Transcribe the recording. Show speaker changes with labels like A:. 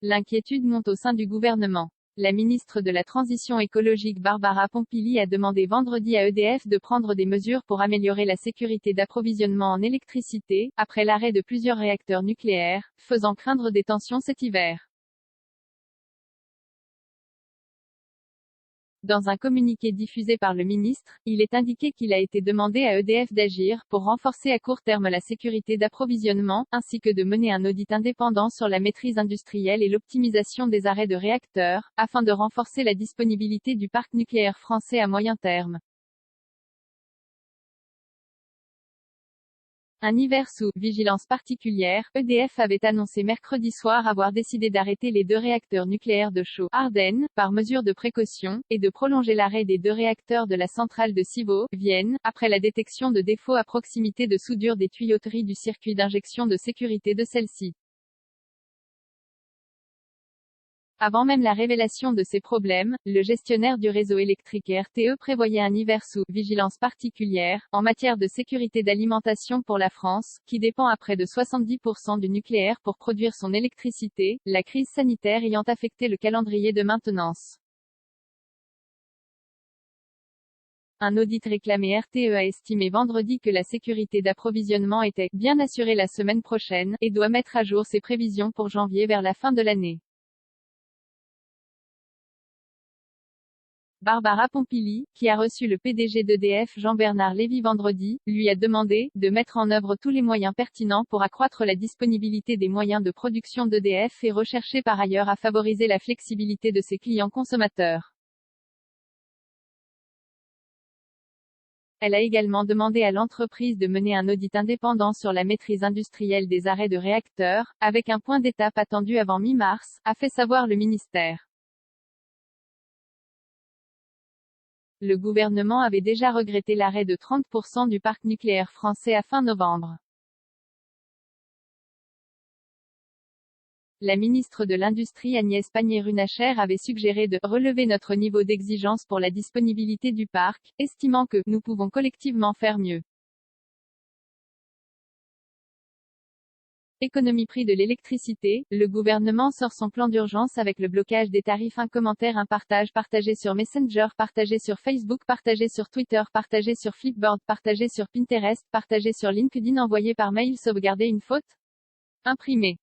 A: L'inquiétude monte au sein du gouvernement. La ministre de la Transition écologique Barbara Pompili a demandé vendredi à EDF de prendre des mesures pour améliorer la sécurité d'approvisionnement en électricité, après l'arrêt de plusieurs réacteurs nucléaires, faisant craindre des tensions cet hiver. Dans un communiqué diffusé par le ministre, il est indiqué qu'il a été demandé à EDF d'agir, pour renforcer à court terme la sécurité d'approvisionnement, ainsi que de mener un audit indépendant sur la maîtrise industrielle et l'optimisation des arrêts de réacteurs, afin de renforcer la disponibilité du parc nucléaire français à moyen terme. Un hiver sous vigilance particulière, EDF avait annoncé mercredi soir avoir décidé d'arrêter les 2 réacteurs nucléaires de Chaux, Ardennes, par mesure de précaution, et de prolonger l'arrêt des 2 réacteurs de la centrale de Civaux, Vienne, après la détection de défauts à proximité de soudure des tuyauteries du circuit d'injection de sécurité de celle-ci. Avant même la révélation de ces problèmes, le gestionnaire du réseau électrique RTE prévoyait un hiver sous vigilance particulière, en matière de sécurité d'alimentation pour la France, qui dépend à près de 70% du nucléaire pour produire son électricité, la crise sanitaire ayant affecté le calendrier de maintenance. Un audit réclamé RTE a estimé vendredi que la sécurité d'approvisionnement était bien assurée la semaine prochaine, et doit mettre à jour ses prévisions pour janvier vers la fin de l'année. Barbara Pompili, qui a reçu le PDG d'EDF Jean-Bernard Lévy vendredi, lui a demandé de mettre en œuvre tous les moyens pertinents pour accroître la disponibilité des moyens de production d'EDF et rechercher par ailleurs à favoriser la flexibilité de ses clients consommateurs. Elle a également demandé à l'entreprise de mener un audit indépendant sur la maîtrise industrielle des arrêts de réacteurs, avec un point d'étape attendu avant mi-mars, a fait savoir le ministère. Le gouvernement avait déjà regretté l'arrêt de 30% du parc nucléaire français à fin novembre. La ministre de l'Industrie Agnès Pannier-Runacher avait suggéré de relever notre niveau d'exigence pour la disponibilité du parc, estimant que nous pouvons collectivement faire mieux. Économie prix de l'électricité, le gouvernement sort son plan d'urgence avec le blocage des tarifs. Un commentaire, un partage partagé sur Messenger, partagé sur Facebook, partagé sur Twitter, partagé sur Flipboard, partagé sur Pinterest, partagé sur LinkedIn, envoyé par mail, sauvegarder une faute, imprimé.